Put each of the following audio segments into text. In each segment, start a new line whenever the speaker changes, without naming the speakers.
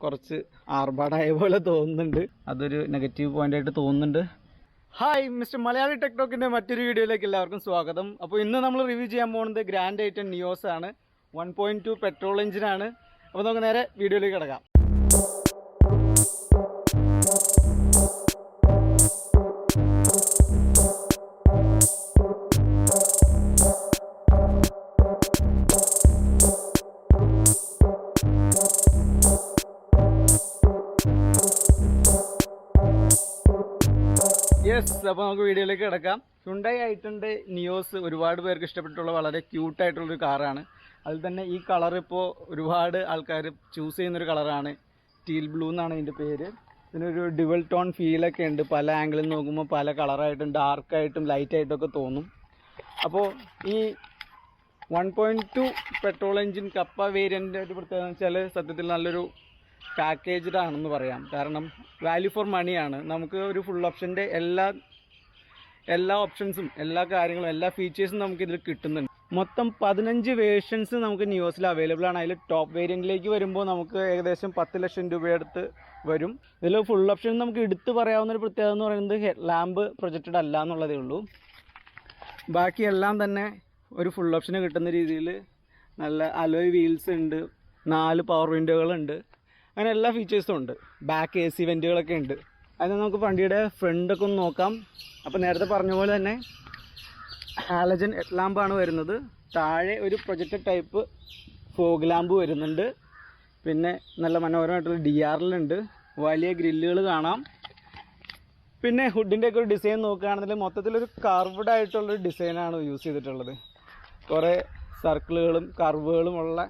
കുറച്ച് ആർഭാടായ പോലെ തോന്നുന്നുണ്ട്. അതൊരു നെഗറ്റീവ് പോയിന്റ് ആയിട്ട് തോന്നുന്നുണ്ട്. ഹായ് മിസ്റ്റർ മലയാളി ടെക്ടോക്കിൻ്റെ മറ്റൊരു വീഡിയോയിലേക്ക് എല്ലാവർക്കും സ്വാഗതം. അപ്പോൾ ഇന്ന് നമ്മൾ റിവ്യൂ ചെയ്യാൻ പോകുന്നത് ഗ്രാൻഡ് ഐറ്റൻ നിയോസ് ആണ്. 1.2 പെട്രോൾ എഞ്ചിനാണ്. അപ്പോൾ നമുക്ക് നേരെ വീഡിയോയിലേക്ക് കിടക്കാം. അപ്പോൾ നമുക്ക് വീഡിയോയിലേക്ക് കിടക്കാം. ഹ്യുണ്ടായി ഐറ്റൻ്റെ നിയോസ് ഒരുപാട് പേർക്ക് ഇഷ്ടപ്പെട്ടുള്ള വളരെ ക്യൂട്ടായിട്ടുള്ളൊരു കാറാണ്. അതിൽ തന്നെ ഈ കളർ ഇപ്പോൾ ഒരുപാട് ആൾക്കാർ ചൂസ് ചെയ്യുന്നൊരു കളറാണ്. ടീൽ ബ്ലൂ എന്നാണ് ഇതിൻ്റെ പേര്. ഇതിനൊരു ഡുവൽ ടോൺ ഫീലൊക്കെ ഉണ്ട്. പല ആംഗിളിൽ നോക്കുമ്പോൾ പല കളറായിട്ടും ഡാർക്കായിട്ടും ലൈറ്റായിട്ടൊക്കെ തോന്നും. അപ്പോൾ ഈ 1.2 പെട്രോൾ എഞ്ചിൻ കപ്പ വേരിയൻ്റെ ഒരു പ്രത്യേകത എന്ന് വെച്ചാൽ സത്യത്തിൽ നല്ലൊരു പാക്കേജ്ഡ് ആണെന്ന് പറയാം. കാരണം വാല്യൂ ഫോർ മണിയാണ്. നമുക്ക് ഒരു ഫുൾ ഓപ്ഷൻ്റെ എല്ലാ ഓപ്ഷൻസും എല്ലാ കാര്യങ്ങളും എല്ലാ ഫീച്ചേഴ്സും നമുക്കിതിൽ കിട്ടുന്നുണ്ട്. മൊത്തം 15 വേർഷൻസ് നമുക്ക് നിയോസിൽ അവൈലബിൾ ആണ്. അതിൽ ടോപ്പ് വേരിയൻറ്റിലേക്ക് വരുമ്പോൾ നമുക്ക് ഏകദേശം 10 ലക്ഷം രൂപയടുത്ത് വരും. ഇതിൽ ഫുൾ ഓപ്ഷൻ നമുക്ക് എടുത്ത് പറയാവുന്ന ഒരു പ്രത്യേകത എന്ന് പറയുന്നത് ഹെഡ് ലാമ്പ് പ്രൊജക്റ്റഡ് അല്ല എന്നുള്ളതേ ഉള്ളൂ. ബാക്കിയെല്ലാം തന്നെ ഒരു ഫുൾ ഓപ്ഷന് കിട്ടുന്ന രീതിയിൽ നല്ല അലോയ് വീൽസ് ഉണ്ട്, 4 പവർ വിൻഡോകളുണ്ട്, അങ്ങനെ എല്ലാ ഫീച്ചേഴ്സും ഉണ്ട്. ബാക്ക് AC വെൻറ്റുകളൊക്കെ ഉണ്ട്. അതിന് നമുക്ക് വണ്ടിയുടെ ഫ്രണ്ടൊക്കെ ഒന്ന് നോക്കാം. അപ്പോൾ നേരത്തെ പറഞ്ഞ പോലെ തന്നെ ഹാലജൻ ഹെഡ് ലാമ്പാണ് വരുന്നത്. താഴെ ഒരു പ്രൊജക്റ്റഡ് ടൈപ്പ് ഫോഗ് ലാമ്പ് വരുന്നുണ്ട്. പിന്നെ നല്ല മനോഹരമായിട്ടുള്ള DRL ഉണ്ട്. വലിയ ഗ്രില്ലുകൾ കാണാം. പിന്നെ ഹുഡിൻ്റെയൊക്കെ ഒരു ഡിസൈൻ നോക്കുകയാണെങ്കിൽ മൊത്തത്തിലൊരു കർവ്ഡ് ആയിട്ടുള്ളൊരു ഡിസൈനാണ് യൂസ് ചെയ്തിട്ടുള്ളത്. കുറേ സർക്കിളുകളും കർവുകളും ഉള്ള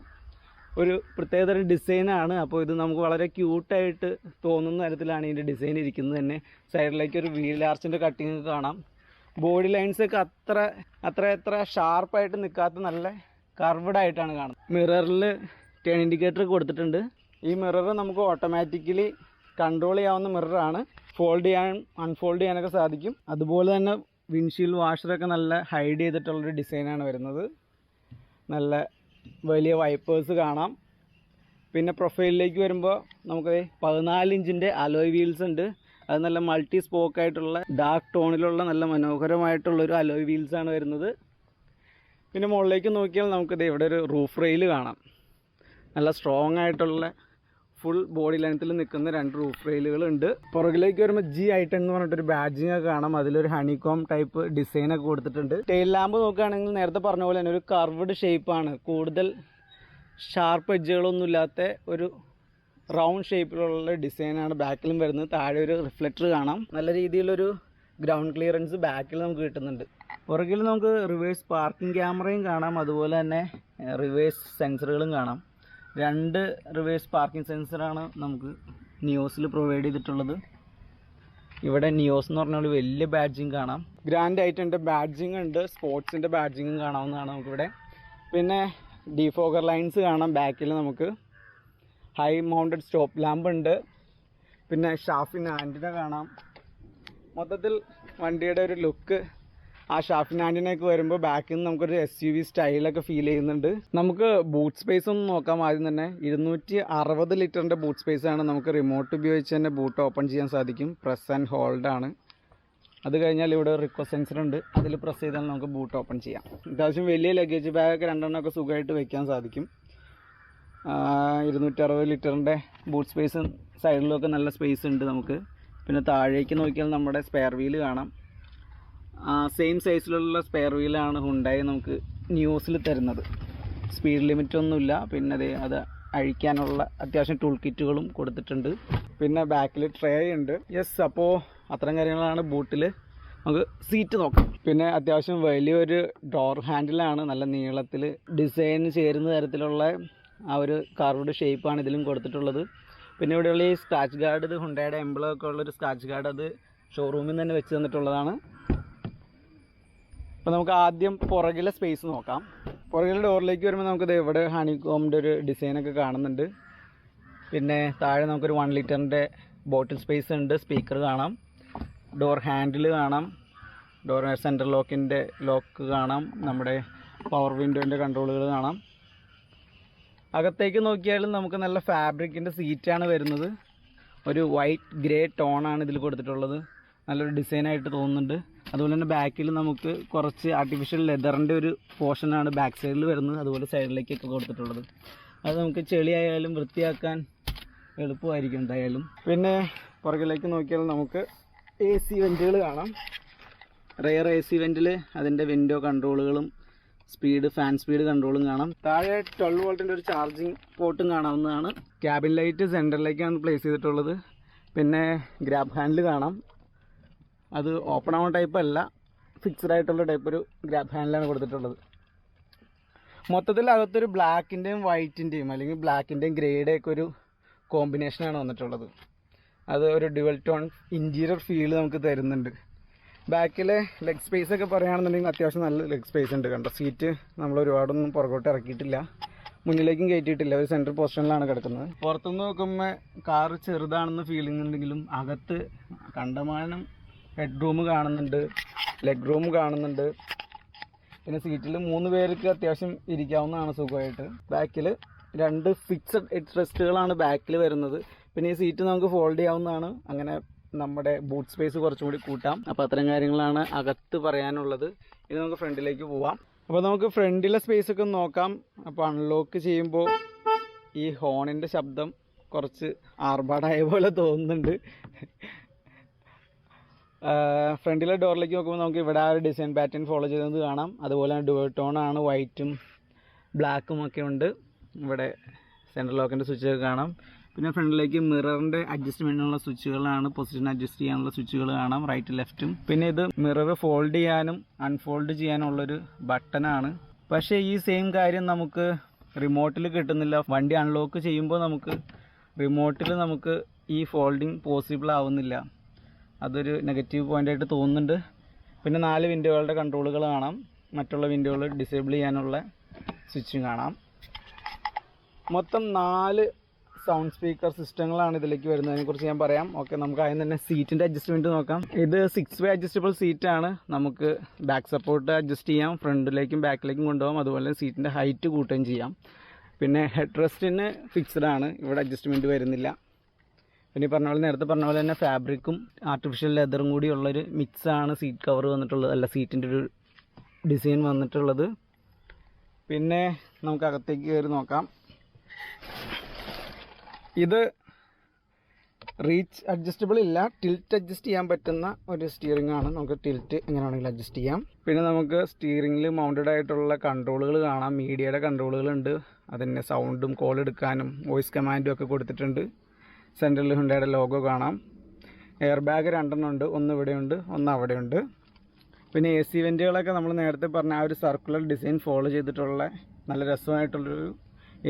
ഒരു പ്രത്യേകതരം ഡിസൈനാണ്. അപ്പോൾ ഇത് നമുക്ക് വളരെ ക്യൂട്ടായിട്ട് തോന്നുന്ന തരത്തിലാണ് ഇതിൻ്റെ ഡിസൈൻ ഇരിക്കുന്നത് തന്നെ. സൈഡിലേക്ക് ഒരു വീൽ ആർച്ചിൻ്റെ കട്ടിങ് കാണാം. ബോഡി ലൈൻസൊക്കെ അത്ര ഷാർപ്പായിട്ട് നിൽക്കാത്ത നല്ല കർവ്ഡ് ആയിട്ടാണ് കാണുന്നത്. മിററിൽ ടേൺ ഇൻഡിക്കേറ്റർ കൊടുത്തിട്ടുണ്ട്. ഈ മിറർ നമുക്ക് ഓട്ടോമാറ്റിക്കലി കൺട്രോൾ ചെയ്യാവുന്ന മിററാണ്. ഫോൾഡ് ചെയ്യാൻ അൺഫോൾഡ് ചെയ്യാനൊക്കെ സാധിക്കും. അതുപോലെ തന്നെ വിൻഷീൽഡ് വാഷറൊക്കെ നല്ല ഹൈഡ് ചെയ്തിട്ടുള്ളൊരു ഡിസൈനാണ് വരുന്നത്. നല്ല വലിയ വൈപ്പേഴ്സ് കാണാം. പിന്നെ പ്രൊഫൈലിലേക്ക് വരുമ്പോൾ നമുക്ക് 14 ഇഞ്ചിൻ്റെ അലോയ് വീൽസ് ഉണ്ട്. അത് നല്ല മൾട്ടി സ്പോക്കായിട്ടുള്ള ഡാർക്ക് ടോണിലുള്ള നല്ല മനോഹരമായിട്ടുള്ളൊരു അലോയ് വീൽസാണ് വരുന്നത്. പിന്നെ മുകളിലേക്ക് നോക്കിയാൽ നമുക്കിത് ഇവിടെ ഒരു റൂഫ് റെയിൽ കാണാം. നല്ല സ്ട്രോങ് ആയിട്ടുള്ള ഫുൾ ബോഡി ലെങ്ത്തിൽ നിൽക്കുന്ന 2 റൂഫ് റെയിലുകളുണ്ട്. പുറകിലേക്ക് വരുമ്പോൾ G10 എന്ന് പറഞ്ഞിട്ടൊരു ബാഡ്ജിങ് ഒക്കെ കാണാം. അതിലൊരു ഹണികോം ടൈപ്പ് ഡിസൈനൊക്കെ കൊടുത്തിട്ടുണ്ട്. ടെയിൽ ലാമ്പ് നോക്കുകയാണെങ്കിൽ നേരത്തെ പറഞ്ഞ പോലെ തന്നെ ഒരു കർവ്ഡ് ഷേപ്പാണ്. കൂടുതൽ ഷാർപ്പ് എഡ്ജുകളൊന്നും ഇല്ലാത്ത ഒരു റൗണ്ട് ഷേപ്പിലുള്ള ഡിസൈനാണ് ബാക്കിലും വരുന്നത്. താഴെ ഒരു റിഫ്ലക്ടർ കാണാം. നല്ല രീതിയിലൊരു ഗ്രൗണ്ട് ക്ലിയറൻസ് ബാക്കിൽ നമുക്ക് കിട്ടുന്നുണ്ട്. പുറകിൽ നമുക്ക് റിവേഴ്സ് പാർക്കിംഗ് ക്യാമറയും കാണാം. അതുപോലെ തന്നെ റിവേഴ്സ് സെൻസറുകളും കാണാം. 2 റിവേഴ്സ് പാർക്കിംഗ് സെൻസറാണ് നമുക്ക് നിയോസിൽ പ്രൊവൈഡ് ചെയ്തിട്ടുള്ളത്. ഇവിടെ നിയോസ് എന്ന് പറഞ്ഞാൽ വലിയ ബാഡ്ജിങ് കാണാം. ഗ്രാൻഡ് ഐറ്റൻ്റെ ബാഡ്ജിങ് ഉണ്ട്. സ്പോർട്സിൻ്റെ ബാഡ്ജിങ്ങും കാണാവുന്നതാണ് നമുക്കിവിടെ. പിന്നെ ഡിഫോഗർ ലൈൻസ് കാണാം. ബാക്കിൽ നമുക്ക് ഹൈ മൗണ്ടഡ് സ്റ്റോപ്പ് ലാമ്പ് ഉണ്ട്. പിന്നെ ഷാഫിൻ ആൻറ്റിന കാണാം. മൊത്തത്തിൽ വണ്ടിയുടെ ഒരു ലുക്ക് ആ ഷാഫിൻ ആൻറ്റിനൊക്കെ വരുമ്പോൾ ബാക്കിൽ നിന്ന് നമുക്കൊരു SUV സ്റ്റൈലൊക്കെ ഫീൽ ചെയ്യുന്നുണ്ട്. നമുക്ക് ബൂട്ട് സ്പേസ് ഒന്ന് നോക്കാം. ആദ്യം തന്നെ 260 ലിറ്ററിൻ്റെ ബൂട്ട് സ്പേസാണ്. നമുക്ക് റിമോട്ട് ഉപയോഗിച്ച് തന്നെ ബൂട്ട് ഓപ്പൺ ചെയ്യാൻ സാധിക്കും. പ്രസ് ആൻഡ് ഹോൾഡാണ്. അത് കഴിഞ്ഞാൽ ഇവിടെ റിക്വസ്റ്റ് സെൻസർ ഉണ്ട്. അതിൽ പ്രസ് ചെയ്താൽ നമുക്ക് ബൂട്ട് ഓപ്പൺ ചെയ്യാം. അത്യാവശ്യം വലിയ ലഗേജ് ബാഗൊക്കെ 2 സുഖമായിട്ട് വെക്കാൻ സാധിക്കും. 260 ലിറ്ററിൻ്റെ ബൂട്ട് സ്പേസ് സൈഡിലൊക്കെ നല്ല സ്പേസ് ഉണ്ട് നമുക്ക്. പിന്നെ താഴേക്ക് നോക്കിയാൽ നമ്മുടെ സ്പെയർ വീല് കാണാം. സെയിം സൈസിലുള്ള സ്പെയർ വീലാണ് ഹുണ്ടായി നമുക്ക് നിയോസിൽ തരുന്നത്. സ്പീഡ് ലിമിറ്റ് ഒന്നുമില്ല. പിന്നെ അത് അഴിക്കാനുള്ള അത്യാവശ്യം ടൂൾ കിറ്റുകളും കൊടുത്തിട്ടുണ്ട്. പിന്നെ ബാക്കിൽ ട്രേ ഉണ്ട്. അപ്പോൾ അത്തരം കാര്യങ്ങളാണ് ബൂട്ടിൽ. നമുക്ക് സീറ്റ് നോക്കാം. പിന്നെ അത്യാവശ്യം വലിയൊരു ഡോർ ഹാൻഡിലാണ്. നല്ല നീളത്തിൽ ഡിസൈൻ ചേരുന്ന തരത്തിലുള്ള ആ ഒരു കർവ്ഡ് ഷേപ്പാണ് ഇതിലും കൊടുത്തിട്ടുള്ളത്. പിന്നെ ഇവിടെയുള്ള ഈ സ്ക്രാച്ച് ഗാർഡ്, ഇത് ഹുണ്ടായുടെ എംബ്ലമൊക്കെ ഉള്ളൊരു സ്ക്രാച്ച് ഗാർഡ്, അത് ഷോറൂമിൽ നിന്ന് തന്നെ വെച്ച് തന്നിട്ടുള്ളതാണ്. അപ്പോൾ നമുക്ക് ആദ്യം പുറകിലെ സ്പേസ് നോക്കാം. പുറകിലെ ഡോറിലേക്ക് വരുമ്പോൾ നമുക്കിത് ഇവിടെ ഹണികോമിൻ്റെ ഒരു ഡിസൈനൊക്കെ കാണുന്നുണ്ട്. പിന്നെ താഴെ നമുക്കൊരു 1 ലിറ്ററിൻ്റെ ബോട്ടിൽ സ്പേസ് ഉണ്ട്. സ്പീക്കർ കാണാം. ഡോർ ഹാൻഡിൽ കാണാം. ഡോർ സെൻറ്റർ ലോക്കിൻ്റെ ലോക്ക് കാണാം. നമ്മുടെ പവർ വിൻഡോൻ്റെ കൺട്രോളുകൾ കാണാം. അകത്തേക്ക് നോക്കിയാലും നമുക്ക് നല്ല ഫാബ്രിക്കിൻ്റെ സീറ്റാണ് വരുന്നത്. ഒരു വൈറ്റ് ഗ്രേ ടോണാണ് ഇതിൽ കൊടുത്തിട്ടുള്ളത്. നല്ലൊരു ഡിസൈനായിട്ട് തോന്നുന്നുണ്ട്. അതുപോലെ തന്നെ ബാക്കിൽ നമുക്ക് കുറച്ച് ആർട്ടിഫിഷ്യൽ ലെതറിൻ്റെ ഒരു പോർഷനാണ് ബാക്ക് സൈഡിൽ വരുന്നത്. അതുപോലെ സൈഡിലേക്കൊക്കെ കൊടുത്തിട്ടുള്ളത്. അത് നമുക്ക് ചെളിയായാലും വൃത്തിയാക്കാൻ എളുപ്പമായിരിക്കും എന്തായാലും. പിന്നെ പുറകിലേക്ക് നോക്കിയാൽ നമുക്ക് AC വെൻറ്റുകൾ കാണാം. റെയർ AC വെൻറ്റിൽ അതിൻ്റെ വിൻഡോ കൺട്രോളുകളും ഫാൻ സ്പീഡ് കൺട്രോളും കാണാം. താഴെ 12 വോൾട്ടിൻ്റെ ഒരു ചാർജിങ് പോർട്ടും കാണാവുന്നതാണ്. ക്യാബിൻ ലൈറ്റ് സെൻറ്ററിലേക്കാണ് പ്ലേസ് ചെയ്തിട്ടുള്ളത്. പിന്നെ ഗ്രാബ് ഹാൻഡിൽ കാണാം. അത് ഓപ്പൺ ആവുന്ന ടൈപ്പ് അല്ല, ഫിക്സ്ഡ് ആയിട്ടുള്ള ടൈപ്പ് ഒരു ഗ്രാബ് ഹാൻഡിലാണ് കൊടുത്തിട്ടുള്ളത്. മൊത്തത്തിൽ അകത്തൊരു ബ്ലാക്കിൻ്റെയും വൈറ്റിൻ്റെയും അല്ലെങ്കിൽ ബ്ലാക്കിൻ്റെയും ഗ്രേയുടെയൊക്കെ ഒരു കോമ്പിനേഷനാണ് വന്നിട്ടുള്ളത്. അത് ഒരു ഡ്യുവൽ ടോൺ ഇൻറ്റീരിയർ ഫീൽ നമുക്ക് തരുന്നുണ്ട്. ബാക്കിലെ ലെഗ് സ്പേസ് ഒക്കെ പറയുകയാണെന്നുണ്ടെങ്കിൽ അത്യാവശ്യം നല്ല ലെഗ് സ്പേസ് ഉണ്ട്. കണ്ടോ, സീറ്റ് നമ്മൾ ഒരുപാടൊന്നും പുറകോട്ട് ഇറക്കിയിട്ടില്ല, മുന്നിലേക്കും കയറ്റിയിട്ടില്ല, ഒരു സെൻട്രൽ പൊസിഷനിലാണ് കിടക്കുന്നത്. പുറത്തുനിന്ന് നോക്കുമ്പോൾ കാറ് ചെറുതാണെന്ന് ഫീലിംഗ് ഉണ്ടെങ്കിലും അകത്ത് കണ്ടമാനം ഹെഡ് റൂം കാണുന്നുണ്ട്, ലെഗ് റൂം കാണുന്നുണ്ട്. പിന്നെ സീറ്റിൽ 3 പേർക്ക് അത്യാവശ്യം ഇരിക്കാവുന്നതാണ് സുഖമായിട്ട്. ബാക്കിൽ 2 ഫിക്സഡ് ഹെഡ് റെസ്റ്റുകളാണ് ബാക്കിൽ വരുന്നത്. പിന്നെ ഈ സീറ്റ് നമുക്ക് ഫോൾഡ് ചെയ്യാവുന്നതാണ്. അങ്ങനെ നമ്മുടെ ബൂട്ട് സ്പേസ് കുറച്ചും കൂടി കൂട്ടാം. അപ്പോൾ അത്തരം കാര്യങ്ങളാണ് അകത്ത് പറയാനുള്ളത്. ഇനി നമുക്ക് ഫ്രണ്ടിലേക്ക് പോവാം. അപ്പോൾ നമുക്ക് ഫ്രണ്ടിലെ സ്പേസ് ഒക്കെ നോക്കാം. അപ്പോൾ അൺലോക്ക് ചെയ്യുമ്പോൾ ഈ ഹോണിൻ്റെ ശബ്ദം കുറച്ച് ആർഭാടായ പോലെ തോന്നുന്നുണ്ട്. ഫ്രണ്ടിലെ ഡോറിലേക്ക് നോക്കുമ്പോൾ നമുക്ക് ഇവിടെ ആ ഒരു ഡിസൈൻ പാറ്റേൺ ഫോളോ ചെയ്തത് കാണാം. അതുപോലെ ഡുവൽ ടോണാണ്, വൈറ്റും ബ്ലാക്കും ഒക്കെ ഉണ്ട്. ഇവിടെ സെൻട്രൽ ലോക്കിൻ്റെ സ്വിച്ചൊക്കെ കാണാം. പിന്നെ ഫ്രണ്ടിലേക്ക് മിററിൻ്റെ അഡ്ജസ്റ്റ്മെൻറ്റിനുള്ള സ്വിച്ചുകളാണ്, പൊസിഷൻ അഡ്ജസ്റ്റ് ചെയ്യാനുള്ള സ്വിച്ചുകൾ കാണാം, റൈറ്റ് ലെഫ്റ്റും. പിന്നെ ഇത് മിറർ ഫോൾഡ് ചെയ്യാനും അൺഫോൾഡ് ചെയ്യാനുള്ളൊരു ബട്ടനാണ്. പക്ഷേ ഈ സെയിം കാര്യം നമുക്ക് റിമോട്ടിൽ കിട്ടുന്നില്ല. വണ്ടി അൺലോക്ക് ചെയ്യുമ്പോൾ നമുക്ക് റിമോട്ടിൽ നമുക്ക് ഈ ഫോൾഡിങ് പോസിബിൾ ആവുന്നില്ല. അതൊരു നെഗറ്റീവ് പോയിൻ്റായിട്ട് തോന്നുന്നുണ്ട്. പിന്നെ 4 വിൻഡോകളുടെ കൺട്രോളുകൾ കാണാം. മറ്റുള്ള വിൻഡോകൾ ഡിസേബിൾ ചെയ്യാനുള്ള സ്വിച്ചും കാണാം. മൊത്തം 4 സൗണ്ട് സ്പീക്കർ സിസ്റ്റങ്ങളാണ് ഇതിലേക്ക് വരുന്നത്. അതിനെക്കുറിച്ച് ഞാൻ പറയാം. ഓക്കെ, നമുക്ക് ആദ്യം തന്നെ സീറ്റിൻ്റെ അഡ്ജസ്റ്റ്മെൻറ്റ് നോക്കാം. ഇത് 6 വേ അഡ്ജസ്റ്റബിൾ സീറ്റാണ്. നമുക്ക് ബാക്ക് സപ്പോർട്ട് അഡ്ജസ്റ്റ് ചെയ്യാം, ഫ്രണ്ടിലേക്കും ബാക്കിലേക്കും കൊണ്ടുപോകാം. അതുപോലെ സീറ്റിൻ്റെ ഹൈറ്റ് കൂട്ടുകയും ചെയ്യാം. പിന്നെ ഹെഡ് റെസ്റ്റിന് ഫിക്സ്ഡ് ആണ്, ഇവിടെ അഡ്ജസ്റ്റ്മെൻറ്റ് വരുന്നില്ല. പിന്നെ നേരത്തെ പറഞ്ഞ പോലെ തന്നെ ഫാബ്രിക്കും ആർട്ടിഫിഷ്യൽ ലെതറും കൂടി ഉള്ളൊരു മിക്സാണ് സീറ്റ് കവർ വന്നിട്ടുള്ളത്, അല്ല സീറ്റിൻ്റെ ഒരു ഡിസൈൻ വന്നിട്ടുള്ളത്. പിന്നെ നമുക്ക് അകത്തേക്ക് കയറി നോക്കാം. ഇത് റീച്ച് അഡ്ജസ്റ്റബിൾ ഇല്ല, ടിൽറ്റ് അഡ്ജസ്റ്റ് ചെയ്യാൻ പറ്റുന്ന ഒരു സ്റ്റിയറിംഗ് ആണ്. നമുക്ക് ടിൽറ്റ് എങ്ങനെയാണെങ്കിലും അഡ്ജസ്റ്റ് ചെയ്യാം. പിന്നെ നമുക്ക് സ്റ്റിയറിംഗിൽ മൗണ്ടഡ് ആയിട്ടുള്ള കൺട്രോളുകൾ കാണാം. മീഡിയയുടെ കൺട്രോളുകളുണ്ട്. അതിൻ്റെ സൗണ്ടും കോൾ എടുക്കാനും വോയിസ് കമാൻഡും ഒക്കെ കൊടുത്തിട്ടുണ്ട്. സെൻട്രലിൽ ഹുണ്ടായുടെ ലോഗോ കാണാം. എയർ ബാഗ് 2 ഉണ്ട്, ഒന്ന് ഇവിടെയുണ്ട്, ഒന്ന് അവിടെയുണ്ട്. പിന്നെ AC വെൻറ്റുകളൊക്കെ നമ്മൾ നേരത്തെ പറഞ്ഞ ആ ഒരു സർക്കുലർ ഡിസൈൻ ഫോളോ ചെയ്തിട്ടുള്ള നല്ല രസമായിട്ടുള്ളൊരു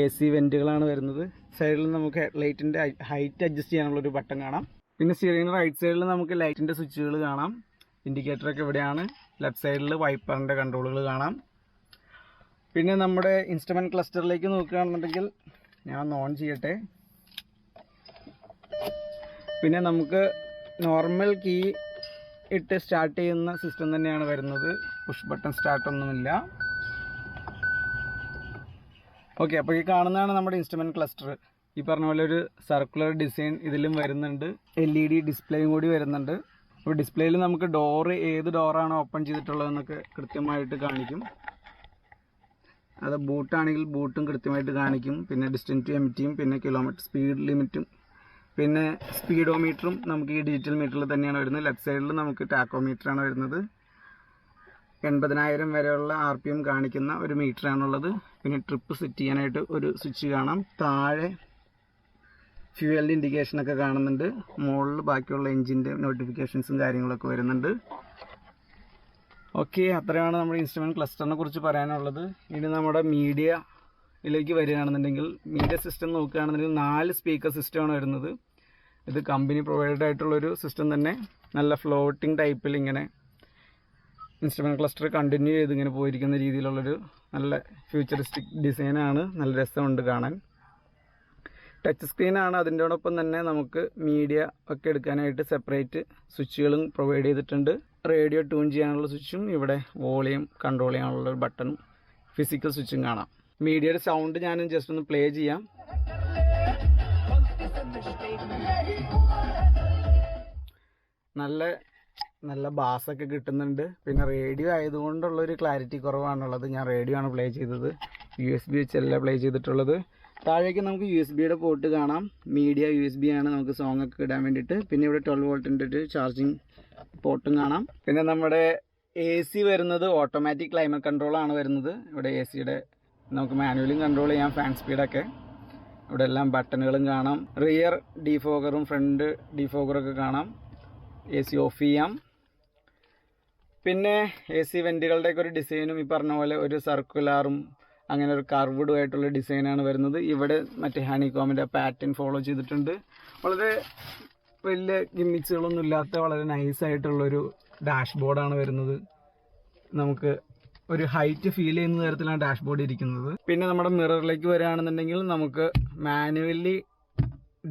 AC വെൻറ്റുകളാണ് വരുന്നത്. സൈഡിൽ നമുക്ക് ലൈറ്റിൻ്റെ ഹൈറ്റ് അഡ്ജസ്റ്റ് ചെയ്യാനുള്ളൊരു ബട്ടൺ കാണാം. പിന്നെ സ്റ്റിയറിംഗിൻ്റെ റൈറ്റ് സൈഡിൽ നമുക്ക് ലൈറ്റിൻ്റെ സ്വിച്ചുകൾ കാണാം. ഇൻഡിക്കേറ്ററൊക്കെ ഇവിടെയാണ്. ലെഫ്റ്റ് സൈഡിൽ വൈപ്പറിൻ്റെ കൺട്രോളുകൾ കാണാം. പിന്നെ നമ്മുടെ ഇൻസ്ട്രുമെൻറ്റ് ക്ലസ്റ്ററിലേക്ക് നോക്കുകയാണെന്നുണ്ടെങ്കിൽ ഞാൻ ഓൺ ചെയ്യട്ടെ. പിന്നെ നമുക്ക് നോർമൽ കീ ഇട്ട് സ്റ്റാർട്ട് ചെയ്യുന്ന സിസ്റ്റം തന്നെയാണ് വരുന്നത്. Push button സ്റ്റാർട്ടൊന്നുമില്ല. ഓക്കെ, അപ്പോൾ ഈ കാണുന്നതാണ് നമ്മുടെ ഇൻസ്ട്രുമെൻറ്റ് ക്ലസ്റ്റർ. ഈ പറഞ്ഞ പോലെ ഒരു സർക്കുലർ ഡിസൈൻ ഇതിലും വരുന്നുണ്ട്. LED ഡിസ്പ്ലേയും കൂടി വരുന്നുണ്ട്. അപ്പോൾ ഡിസ്പ്ലേയിൽ നമുക്ക് ഏത് ഡോറാണ് ഓപ്പൺ ചെയ്തിട്ടുള്ളതെന്നൊക്കെ കൃത്യമായിട്ട് കാണിക്കും. അത് ബൂട്ടാണെങ്കിൽ ബൂട്ടും കൃത്യമായിട്ട് കാണിക്കും. പിന്നെ ഡിസ്റ്റൻസ് ടു എംറ്റിയും പിന്നെ കിലോമീറ്റർ സ്പീഡ് ലിമിറ്റും പിന്നെ സ്പീഡോമീറ്ററും നമുക്ക് ഈ ഡിജിറ്റൽ മീറ്ററിൽ തന്നെയാണ് വരുന്നത്. ലെഫ്റ്റ് സൈഡിൽ നമുക്ക് ടാക്കോമീറ്ററാണ് വരുന്നത്. 80,000 വരെയുള്ള RPM കാണിക്കുന്ന ഒരു മീറ്ററാണുള്ളത്. പിന്നെ ട്രിപ്പ് സെറ്റ് ചെയ്യാനായിട്ട് ഒരു സ്വിച്ച് കാണാം. താഴെ ഫ്യൂവലിൻ്റെ ഇൻഡിക്കേഷനൊക്കെ കാണുന്നുണ്ട്. മുകളിൽ ബാക്കിയുള്ള എൻജിൻ്റെ നോട്ടിഫിക്കേഷൻസും കാര്യങ്ങളൊക്കെ വരുന്നുണ്ട്. ഓക്കെ, അത്രയാണ് നമ്മുടെ ഇൻസ്ട്രുമെൻറ്റ് ക്ലസ്റ്ററിനെ കുറിച്ച് പറയാനുള്ളത്. ഇനി നമ്മുടെ മീഡിയയിലേക്ക് വരികയാണെന്നുണ്ടെങ്കിൽ മീഡിയ സിസ്റ്റം നോക്കുകയാണെന്നുണ്ടെങ്കിൽ 4 സ്പീക്കർ സിസ്റ്റമാണ് വരുന്നത്. ഇത് കമ്പനി പ്രൊവൈഡ് ആയിട്ടുള്ളൊരു സിസ്റ്റം തന്നെ. നല്ല ഫ്ലോട്ടിംഗ് ടൈപ്പിൽ ഇങ്ങനെ ഇൻസ്ട്രുമെൻറ്റ് ക്ലസ്റ്റർ കണ്ടിന്യൂ ചെയ്ത് ഇങ്ങനെ പോയിരിക്കുന്ന രീതിയിലുള്ളൊരു നല്ല ഫ്യൂച്ചറിസ്റ്റിക് ഡിസൈനാണ്. നല്ല രസമുണ്ട് കാണാൻ. ടച്ച് സ്ക്രീനാണ്. അതിൻ്റോടൊപ്പം തന്നെ നമുക്ക് മീഡിയ ഒക്കെ എടുക്കാനായിട്ട് സെപ്പറേറ്റ് സ്വിച്ചുകളും പ്രൊവൈഡ് ചെയ്തിട്ടുണ്ട്. റേഡിയോ ട്യൂൺ ചെയ്യാനുള്ള സ്വിച്ചും ഇവിടെ വോളിയം കൺട്രോൾ ചെയ്യാനുള്ള ഒരു ബട്ടണും ഫിസിക്കൽ സ്വിച്ചും കാണാം. മീഡിയയുടെ സൗണ്ട് ഞാൻ ജസ്റ്റ് ഒന്ന് പ്ലേ ചെയ്യാം. നല്ല നല്ല ബാസൊക്കെ കിട്ടുന്നുണ്ട്. പിന്നെ റേഡിയോ ആയതുകൊണ്ടുള്ളൊരു ക്ലാരിറ്റി കുറവാണുള്ളത്. ഞാൻ റേഡിയോ ആണ് പ്ലേ ചെയ്തത്, USB വെച്ചല്ല പ്ലേ ചെയ്തിട്ടുള്ളത്. താഴേക്ക് നമുക്ക് USB-യുടെ പോർട്ട് കാണാം. മീഡിയ USB ആണ് നമുക്ക് സോങ് ഒക്കെ ഇടാൻ വേണ്ടിയിട്ട്. പിന്നെ ഇവിടെ 12 വോൾട്ടിൻ്റെ ഒരു ചാർജിങ് പോർട്ടും കാണാം. പിന്നെ നമ്മുടെ AC വരുന്നത് ഓട്ടോമാറ്റിക് ക്ലൈമറ്റ് കൺട്രോളാണ് വരുന്നത്. ഇവിടെ AC-യുടെ നമുക്ക് മാനുവലും കൺട്രോൾ ചെയ്യാം, ഫാൻ സ്പീഡൊക്കെ. ഇവിടെ എല്ലാം ബട്ടണുകളും കാണാം. റിയർ ഡീഫോഗറും ഫ്രണ്ട് ഡീഫോഗറൊക്കെ കാണാം. AC ഓഫ് ചെയ്യാം. പിന്നെ AC വെൻറ്റുകളുടെയൊക്കെ ഒരു ഡിസൈനും ഈ പറഞ്ഞ പോലെ ഒരു സർക്കുലാറും അങ്ങനെ ഒരു കർവ്ഡും ആയിട്ടുള്ള ഡിസൈനാണ് വരുന്നത്. ഇവിടെ മറ്റേ ഹണികോമിൻ്റെ പാറ്റേൺ ഫോളോ ചെയ്തിട്ടുണ്ട്. വളരെ വലിയ ഗിമ്മിക്സുകളൊന്നും ഇല്ലാത്ത വളരെ നൈസായിട്ടുള്ളൊരു ഡാഷ്ബോർഡാണ് വരുന്നത്. നമുക്ക് ഒരു ഹൈറ്റ് ഫീൽ ചെയ്യുന്ന തരത്തിലാണ് ഡാഷ്ബോർഡ് ഇരിക്കുന്നത്. പിന്നെ നമ്മുടെ മിററിലേക്ക് വരികയാണെന്നുണ്ടെങ്കിൽ നമുക്ക് മാനുവലി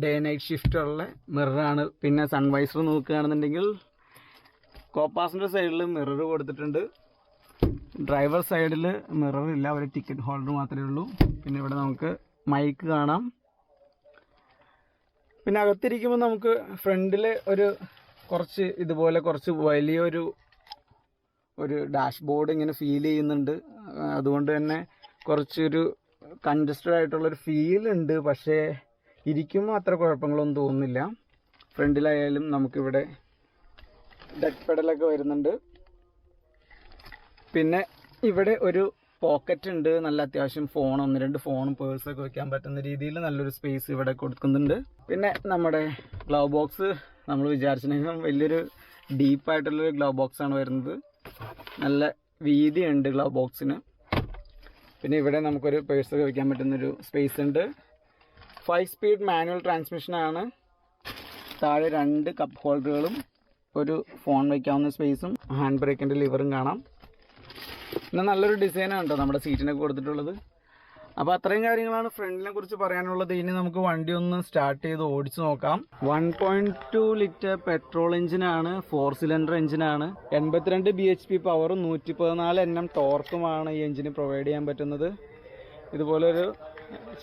ഡേ നൈറ്റ് ഷിഫ്റ്റ് ഉള്ള മിററാണ്. പിന്നെ സൺവൈസർ നോക്കുകയാണെന്നുണ്ടെങ്കിൽ കോപ്പാസിൻ്റെ സൈഡിൽ മിറർ കൊടുത്തിട്ടുണ്ട്. ഡ്രൈവർ സൈഡിൽ മിറർ ഇല്ല, ഒരു ടിക്കറ്റ് ഹോൾഡർ മാത്രമേ ഉള്ളൂ. പിന്നെ ഇവിടെ നമുക്ക് മൈക്ക് കാണാം. പിന്നെ അകത്തിരിക്കുമ്പോൾ നമുക്ക് ഫ്രണ്ടിൽ ഒരു കുറച്ച് ഇതുപോലെ കുറച്ച് വലിയൊരു ഡാഷ്ബോർഡ് ഇങ്ങനെ ഫീൽ ചെയ്യുന്നുണ്ട്. അതുകൊണ്ട് തന്നെ കുറച്ചൊരു കൺജസ്റ്റഡ് ആയിട്ടുള്ളൊരു ഫീലുണ്ട്. പക്ഷേ ഇരിക്കുമ്പോൾ അത്ര കുഴപ്പങ്ങളൊന്നും തോന്നുന്നില്ല. ഫ്രണ്ടിലായാലും നമുക്കിവിടെ ഡെക്ക് പെഡലൊക്കെ വരുന്നുണ്ട്. പിന്നെ ഇവിടെ ഒരു പോക്കറ്റ് ഉണ്ട്. നല്ല അത്യാവശ്യം ഫോൺ, 1-2 ഫോണും പേഴ്സൊക്കെ വെക്കാൻ പറ്റുന്ന രീതിയിൽ നല്ലൊരു സ്പേസ് ഇവിടെ കൊടുക്കുന്നുണ്ട്. പിന്നെ നമ്മുടെ ഗ്ലൗ ബോക്സ് നമ്മൾ വിചാരിച്ചിട്ടുണ്ടെങ്കിൽ വലിയൊരു ഡീപ്പായിട്ടുള്ളൊരു ഗ്ലൗ ബോക്സാണ് വരുന്നത്. നല്ല വീതിയുണ്ട് ഗ്ലൗ ബോക്സിന്. പിന്നെ ഇവിടെ നമുക്കൊരു പേഴ്സൊക്കെ വെക്കാൻ പറ്റുന്നൊരു സ്പേസ് ഉണ്ട്. 5 സ്പീഡ് മാനുവൽ ട്രാൻസ്മിഷനാണ്. താഴെ 2 കപ്പ് ഹോൾഡറുകളും ഒരു ഫോൺ വയ്ക്കാവുന്ന സ്പേസും ഹാൻഡ് ബ്രേക്കിൻ്റെ ലിവറും കാണാം. പിന്നെ നല്ലൊരു ഡിസൈനാണ് കേട്ടോ നമ്മുടെ സീറ്റിനൊക്കെ കൊടുത്തിട്ടുള്ളത്. അപ്പോൾ അത്രയും കാര്യങ്ങളാണ് ഫ്രണ്ടിനെ കുറിച്ച് പറയാനുള്ളത്. ഇനി നമുക്ക് വണ്ടി ഒന്ന് സ്റ്റാർട്ട് ചെയ്ത് ഓടിച്ച് നോക്കാം. 1.2 ലിറ്റർ പെട്രോൾ എഞ്ചിനാണ്, 4 സിലിണ്ടർ എഞ്ചിനാണ്. 82 bhp പവറും 114 Nm ടോർക്കുമാണ് ഈ എഞ്ചിന് പ്രൊവൈഡ് ചെയ്യാൻ പറ്റുന്നത്. ഇതുപോലൊരു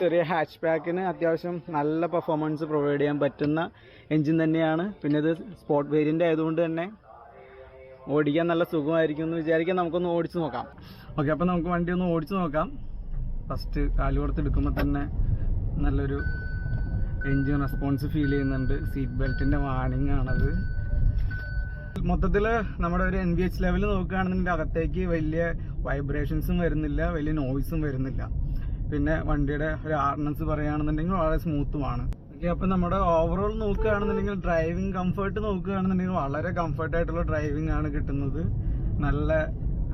ചെറിയ ഹാച്ച് പാക്കിന് അത്യാവശ്യം നല്ല പെർഫോമൻസ് പ്രൊവൈഡ് ചെയ്യാൻ പറ്റുന്ന എഞ്ചിൻ തന്നെയാണ്. പിന്നെ ഇത് സ്പോർട്ട് വേരിയൻ്റ് ആയതുകൊണ്ട് തന്നെ ഓടിക്കാൻ നല്ല സുഖമായിരിക്കും എന്ന് വിചാരിക്കാൻ. നമുക്കൊന്ന് ഓടിച്ച് നോക്കാം. ഓക്കെ, അപ്പോൾ നമുക്ക് വണ്ടി ഒന്ന് ഓടിച്ച് നോക്കാം. ഫസ്റ്റ് കാല് കൊടുത്തെടുക്കുമ്പോൾ തന്നെ നല്ലൊരു എൻജിൻ റെസ്പോൺസ് ഫീൽ ചെയ്യുന്നുണ്ട്. സീറ്റ് ബെൽറ്റിൻ്റെ വാണിംഗ് ആണത്. മൊത്തത്തിൽ നമ്മുടെ ഒരു NVH ലെവൽ നോക്കുകയാണെന്നുണ്ടെങ്കിൽ അകത്തേക്ക് വലിയ വൈബ്രേഷൻസും വരുന്നില്ല, വലിയ നോയ്സും വരുന്നില്ല. പിന്നെ വണ്ടിയുടെ ഒരു ഹാർഡ്നെസ് പറയുകയാണെന്നുണ്ടെങ്കിൽ വളരെ സ്മൂത്തുമാണ്. ഓക്കെ, അപ്പോൾ നമ്മുടെ ഓവറോൾ നോക്കുകയാണെന്നുണ്ടെങ്കിൽ ഡ്രൈവിംഗ് കംഫർട്ട് നോക്കുകയാണെന്നുണ്ടെങ്കിൽ വളരെ കംഫർട്ടായിട്ടുള്ള ഡ്രൈവിംഗ് ആണ് കിട്ടുന്നത്. നല്ല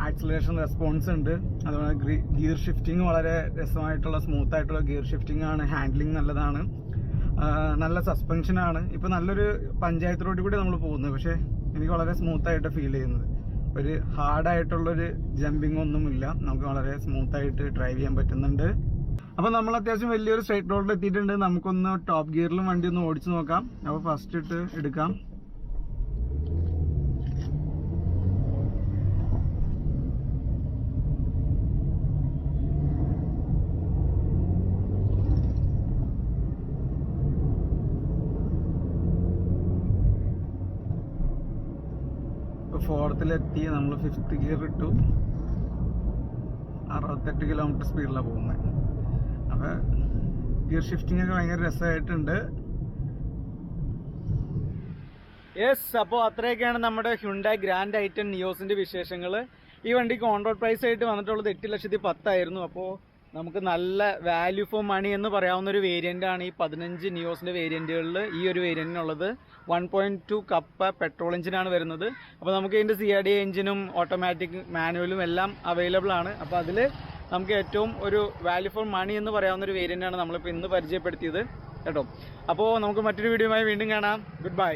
ആക്സിലറേഷൻ റെസ്പോൺസ് ഉണ്ട്. അതുപോലെ ഗിയർ ഷിഫ്റ്റിംഗ് വളരെ രസമായിട്ടുള്ള സ്മൂത്തായിട്ടുള്ള ഗിയർ ഷിഫ്റ്റിംഗ് ആണ്. ഹാൻഡ്ലിംഗ് നല്ലതാണ്. നല്ല സസ്പെൻഷനാണ്. ഇപ്പോൾ നല്ലൊരു പഞ്ചായത്ത് റോഡിൽ കൂടി നമ്മൾ പോകുന്നത്, പക്ഷേ എനിക്ക് വളരെ സ്മൂത്തായിട്ട് ഫീൽ ചെയ്യുന്നത്. ഒരു ഹാർഡായിട്ടുള്ളൊരു ജമ്പിങ് ഒന്നുമില്ല. നമുക്ക് വളരെ സ്മൂത്തായിട്ട് ഡ്രൈവ് ചെയ്യാൻ പറ്റുന്നുണ്ട്. അപ്പോൾ നമ്മൾ അത്യാവശ്യം വലിയൊരു സ്ട്രൈറ്റ് റോഡിൽ എത്തിയിട്ടുണ്ട്. നമുക്കൊന്ന് ടോപ്പ് ഗിയറിലും വണ്ടി ഒന്ന് ഓടിച്ച് നോക്കാം. അപ്പോൾ ഫസ്റ്റ് ഇട്ട് എടുക്കാം. ഫോർത്തിലെത്തി. നമ്മൾ 5th ഗിയർ ഇട്ടു. 68 കിലോമീറ്റർ സ്പീഡിലാണ് പോകുന്നത്. അപ്പോൾ ഗിയർ ഷിഫ്റ്റിംഗ് ഒക്കെ ഭയങ്കര രസമായിട്ടുണ്ട്. യെസ്, അപ്പോൾ അത്രയൊക്കെയാണ് നമ്മുടെ ഹ്യുണ്ടായി ഗ്രാൻഡ് ഐ10 നിയോസിൻ്റെ വിശേഷങ്ങൾ. ഈ വണ്ടിക്ക് ഓൺ റോഡ് പ്രൈസ് ആയിട്ട് വന്നിട്ടുള്ളത് 8,10,000. അപ്പോൾ നമുക്ക് നല്ല വാല്യൂ ഫോർ മണി എന്ന് പറയാവുന്ന ഒരു വേരിയൻ്റാണ് ഈ 15 നിയോസിൻ്റെ വേരിയൻറ്റുകളിൽ ഈ ഒരു വേരിയൻറ്റിനുള്ളത്. 1.2 കപ്പ് പെട്രോൾ എഞ്ചിനാണ് വരുന്നത്. അപ്പോൾ നമുക്ക് ഇതിൻ്റെ CRD എഞ്ചിനും ഓട്ടോമാറ്റിക് മാനുവലും എല്ലാം അവൈലബിൾ ആണ്. അപ്പോൾ അതിൽ നമുക്ക് ഏറ്റവും ഒരു വാല്യൂ ഫോർ മണി എന്ന് പറയാവുന്ന ഒരു വേരിയൻ്റാണ് നമ്മളിപ്പോൾ ഇന്ന് പരിചയപ്പെടുത്തിയത് കേട്ടോ. അപ്പോൾ നമുക്ക് മറ്റൊരു വീഡിയോയുമായി വീണ്ടും കാണാം. Good bye.